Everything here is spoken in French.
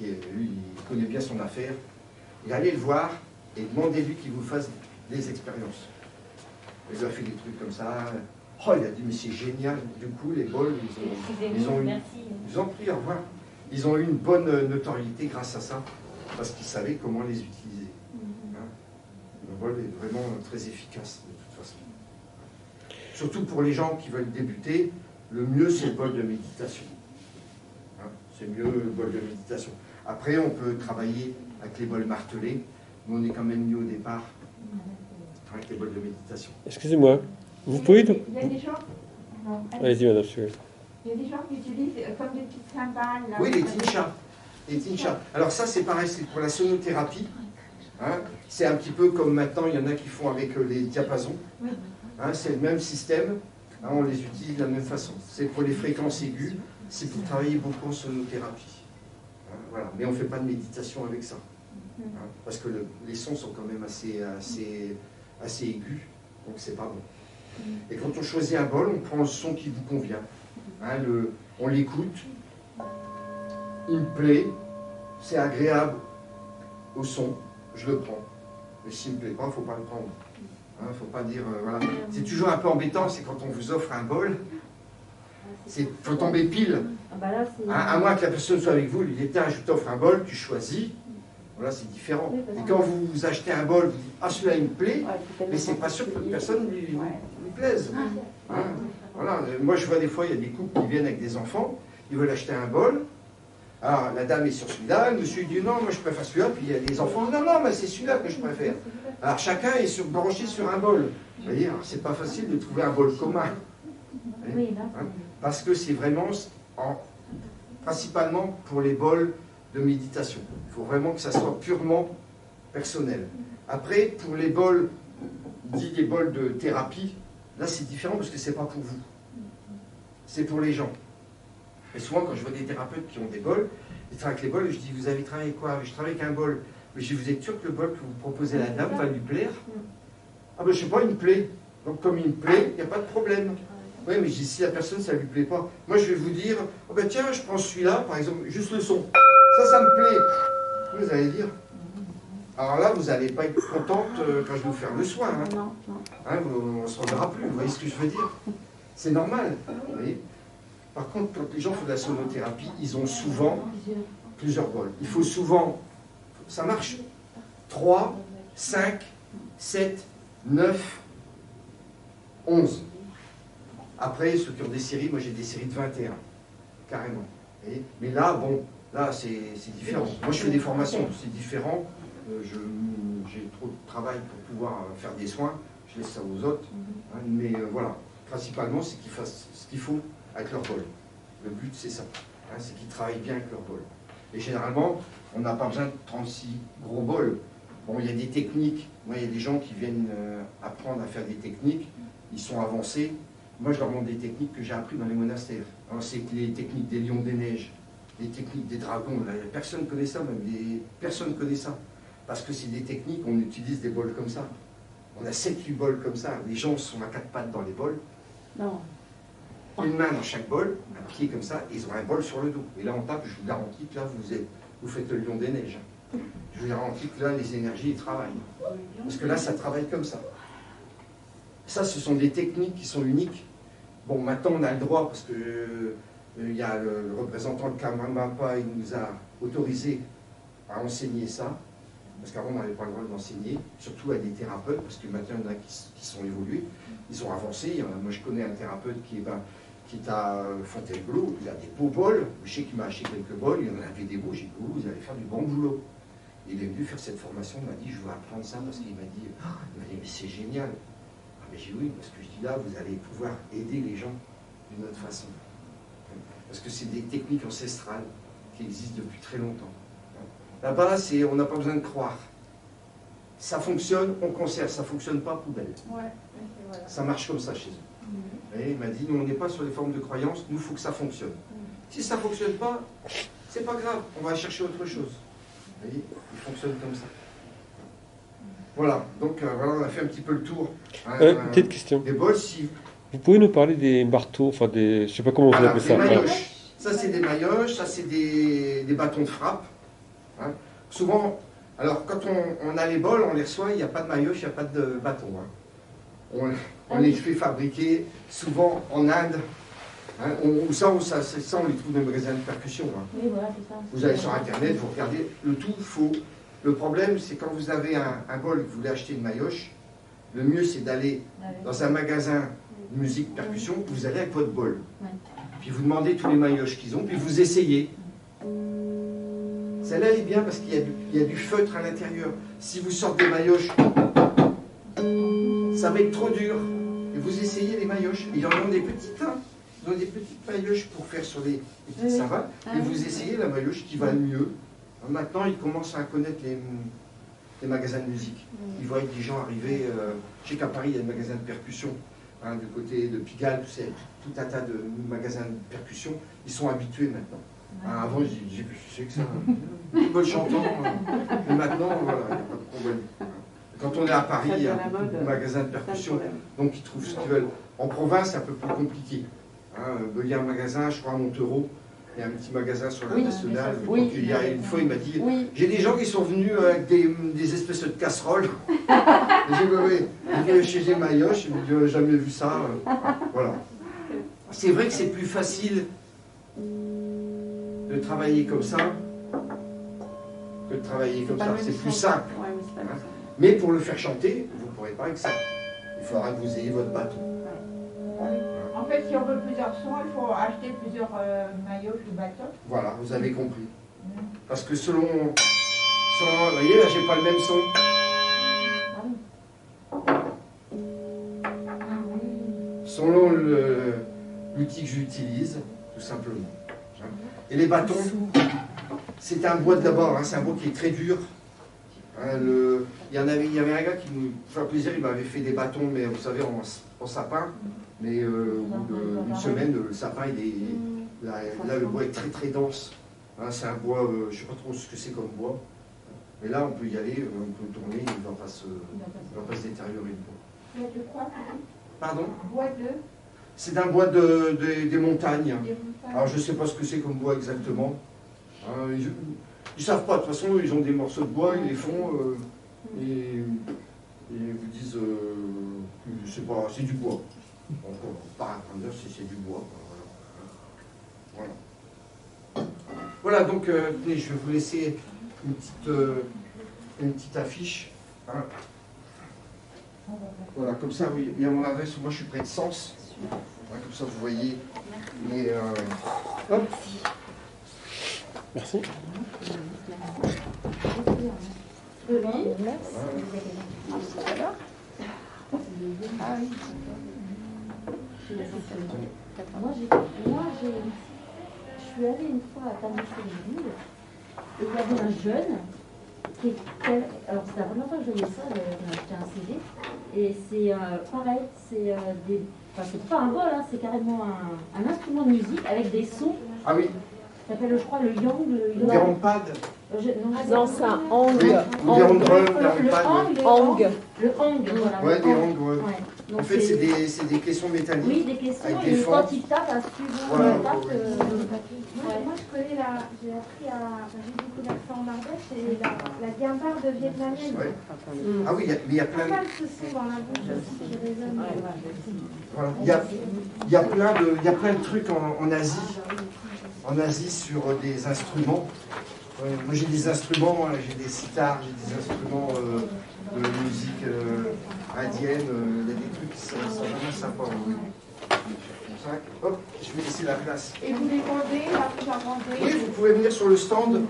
lui, il connaît bien son affaire, et allez le voir et demandez-lui qu'il vous fasse des expériences. Il lui a fait des trucs comme ça. Oh, il a dit, mais c'est génial. Du coup, les bols, ils ont pris, au revoir. Ils ont eu une bonne notoriété grâce à ça, parce qu'ils savaient comment les utiliser. Hein. Le bol est vraiment très efficace, de toute façon. Surtout pour les gens qui veulent débuter, le mieux, c'est le bol de méditation. Hein. C'est mieux le bol de méditation. Après, on peut travailler avec les bols martelés, mais on est quand même mieux au départ avec les bols de méditation. Excusez-moi, vous pouvez... Il y a des gens... Allez-y, madame. Il y a des gens qui utilisent comme des petites cymbales. Là, oui, les tinchas. Les tinchas. Alors ça, c'est pareil, c'est pour la sonothérapie. Hein. C'est un petit peu comme maintenant, il y en a qui font avec les diapasons. Hein, c'est le même système. Hein, on les utilise de la même façon. C'est pour les fréquences aiguës. C'est pour travailler beaucoup en sonothérapie. Hein, voilà. Mais on ne fait pas de méditation avec ça. Hein, parce que les sons sont quand même assez aigus. Donc c'est pas bon. Et quand on choisit un bol, on prend le son qui vous convient. Hein, on l'écoute, il me plaît, c'est agréable au son, je le prends. Mais s'il ne me plaît pas, il ne faut pas le prendre. Il ne faut pas dire, voilà. C'est toujours un peu embêtant, c'est quand on vous offre un bol, il faut tomber pile. À moins que la personne soit avec vous, lui dit, tiens, je t'offre un bol, tu choisis. Voilà, c'est différent. Et quand vous achetez un bol, vous dites, ah, celui-là, il me plaît, mais c'est pas sûr que la personne lui plaise. Hein. Voilà. Moi, je vois des fois, il y a des couples qui viennent avec des enfants, ils veulent acheter un bol. Alors, la dame est sur celui-là, le monsieur dit non, moi je préfère celui-là, puis il y a des enfants, non, non, mais c'est celui-là que je préfère. Alors, chacun est branché sur un bol. Vous voyez, c'est pas facile de trouver un bol commun. Hein. Parce que c'est vraiment principalement pour les bols de méditation. Il faut vraiment que ça soit purement personnel. Après, pour les bols, dit des bols de thérapie, là c'est différent parce que c'est pas pour vous. C'est pour les gens. Et souvent quand je vois des thérapeutes qui ont des bols, ils travaillent avec les bols, je dis vous avez travaillé quoi? Je travaille avec un bol. Mais je dis vous êtes sûr que le bol que vous proposez à la dame va lui plaire? Ah ben je sais pas, il me plaît. Donc comme il me plaît, il n'y a pas de problème. Oui, mais je dis si la personne ça lui plaît pas, moi je vais vous dire, oh ben tiens, je prends celui-là, par exemple, juste le son. Ça me plaît. Vous allez dire. Alors là, vous n'allez pas être contente quand je vais vous faire le soin. Hein. Hein, on ne se rendra plus, vous voyez ce que je veux dire? C'est normal. Vous voyez. Par contre, quand les gens font de la sonothérapie, ils ont souvent plusieurs bols. Il faut souvent, ça marche, 3, 5, 7, 9, 11. Après, ceux qui ont des séries, moi j'ai des séries de 21, carrément. Vous voyez. Mais là, bon, là c'est différent. Moi je fais des formations, c'est différent. J'ai trop de travail pour pouvoir faire des soins, je laisse ça aux autres. Hein, mais voilà, principalement c'est qu'ils fassent ce qu'il faut avec leur bol. Le but c'est ça, hein, c'est qu'ils travaillent bien avec leur bol. Et généralement, on n'a pas besoin de 36 gros bols. Bon, il y a des techniques, moi il y a des gens qui viennent apprendre à faire des techniques, ils sont avancés. Moi je leur montre des techniques que j'ai apprises dans les monastères. C'est les techniques des lions des neiges, les techniques des dragons, là, personne ne connaît ça, personne ne connaît ça. Parce que c'est des techniques, on utilise des bols comme ça. On a 7-8 bols comme ça. Les gens sont à 4 pattes dans les bols. Non. Une main dans chaque bol, un pied comme ça, et ils ont un bol sur le dos. Et là on tape, je vous garantis que là vous faites le lion des neiges. Je vous garantis que là les énergies travaillent. Parce que là ça travaille comme ça. Ça ce sont des techniques qui sont uniques. Bon maintenant on a le droit parce que il y a le représentant de Karmapa, il nous a autorisé à enseigner ça. Parce qu'avant, on n'avait pas le droit d'enseigner, surtout à des thérapeutes, parce que maintenant, il y en a qui sont évolués, ils ont avancé. Moi, je connais un thérapeute qui est à Fontainebleau, il a des beaux bols. Je sais qu'il m'a acheté quelques bols, il en avait des beaux. J'ai dit, vous allez faire du bon boulot. Et il est venu faire cette formation, il m'a dit, je veux apprendre ça, parce qu'il m'a dit, mais c'est génial. Ah, mais j'ai dit oui, parce que je dis là, vous allez pouvoir aider les gens d'une autre façon. Parce que c'est des techniques ancestrales qui existent depuis très longtemps. Là-bas, on n'a pas besoin de croire. Ça fonctionne, on conserve. Ça ne fonctionne pas, poubelle. Ouais, voilà. Ça marche comme ça chez eux. Et il m'a dit, nous, on n'est pas sur les formes de croyance, nous, il faut que ça fonctionne. Si ça ne fonctionne pas, c'est pas grave, on va chercher autre chose. Vous voyez, il fonctionne comme ça. Voilà, donc voilà, on a fait un petit peu le tour. Petite question. Des bols, si... Vous pouvez nous parler des marteaux, enfin des... Je ne sais pas comment vous appelez ça. Maillotches. Ça, c'est des maillotches, ça, c'est des bâtons de frappe. Hein. Souvent, alors quand on a les bols, on les reçoit, il n'y a pas de maillotche, il n'y a pas de bâton. Hein. On les fait fabriquer souvent en Inde. Hein. On les trouve dans les magasins de percussion. Hein. Oui, voilà, c'est ça. Vous allez sur Internet, vous regardez, le tout faux. Le problème, c'est quand vous avez un bol, vous voulez acheter une maillotche, le mieux c'est d'aller dans un magasin de musique percussion, vous allez avec votre bol. Ouais. Puis vous demandez tous les maillotches qu'ils ont, puis vous essayez. Celle-là elle est bien parce qu'il y a du feutre à l'intérieur. Si vous sortez des maillotches, ça va être trop dur. Et vous essayez les maillotches. Ils en ont des petites, hein. Ils ont des petites maillotches pour faire sur les petites savates. Et vous essayez la maillotche qui va le mieux. Maintenant, ils commencent à connaître les magasins de musique. Ils voient des gens arriver. Je sais qu'à Paris, il y a des magasins de percussion. Hein, du côté de Pigalle, tout un tas de magasins de percussion. Ils sont habitués maintenant. Hein, avant, j'ai vu ce que c'est que ça. Ils veulent chantant. Mais maintenant, voilà, il n'y a pas de problème. Quand on est à Paris, il y a un magasin de percussion. Donc, ils trouvent ce qu'ils veulent. En province, c'est un peu plus compliqué. Hein, il y a un magasin, je crois, à Montereau. Il y a un petit magasin sur la nationale. Oui. Il y a une fois, il m'a dit j'ai des gens qui sont venus avec des espèces de casseroles. J'ai dit chez les maillotches, je n'ai jamais vu ça. Voilà. C'est vrai que c'est plus facile de travailler comme ça que de travailler comme ça. C'est plus simple. Mais pour le faire chanter, vous ne pourrez pas avec ça. Il faudra que vous ayez votre bâton. En fait, si on veut plusieurs sons, il faut acheter plusieurs maillots ou bâtons. Voilà, vous avez compris. Parce que selon vous voyez, là, j'ai pas le même son. Selon l'outil que j'utilise, tout simplement. Et les bâtons, c'est un bois d'abord, hein, c'est un bois qui est très dur. Hein, il y avait un gars qui nous fait plaisir, il m'avait fait des bâtons, mais vous savez, en sapin. Mais au bout d'une semaine, le sapin, là, le bois est très très dense. Hein, c'est un bois, je ne sais pas trop ce que c'est comme bois. Mais là, on peut y aller, on peut tourner, il ne va pas se détériorer le bois. Bois de quoi? Pardon? Bois de? C'est un bois des montagnes. Alors, je ne sais pas ce que c'est comme bois exactement. Hein, ils ne savent pas, de toute façon, ils ont des morceaux de bois, ils les font, et ils vous disent, je sais pas, c'est du bois. Donc, on ne va pas dire si c'est du bois. Voilà, donc je vais vous laisser une petite affiche. Hein. Voilà, comme ça, oui, il y a mon adresse, moi je suis près de Sens. Hein, comme ça, vous voyez. Et, hop. Merci. Je suis allée une fois à Tamis-sur-Ville et il y avait un jeune qui était. Alors, c'était la première fois que je voyais ça, j'ai acheté un CD. Et c'est pareil, c'est des. Enfin, c'est pas un vol, hein, c'est carrément un instrument de musique avec des sons. Ah oui. Ça s'appelle, je crois, le yang. Des rampades. Non, c'est un hang. Oui, ou des rampades. Le hang, voilà. Ouais, des hangs, ouais. Donc en fait, c'est des caissons métalliques. Oui, des caissons, avec et des quand fentes. il tape, à suivant Voilà, le tape. Moi, je connais j'ai appris j'ai découvert ça en Ardèche, c'est la guimbarde vietnamienne. Ouais. Ah oui, mais il y a plein Pas de... mal ce son dans la bouche aussi qui résonne. Voilà. Il y a plein de trucs en Asie sur des instruments. Moi j'ai des instruments, j'ai des sitars, j'ai des instruments de musique indienne, il y a des trucs qui sont vraiment sympas. Oui. Hop, je vais laisser la place. Et vous les vendez, là, vous en vendez? Oui, vous pouvez venir sur le stand.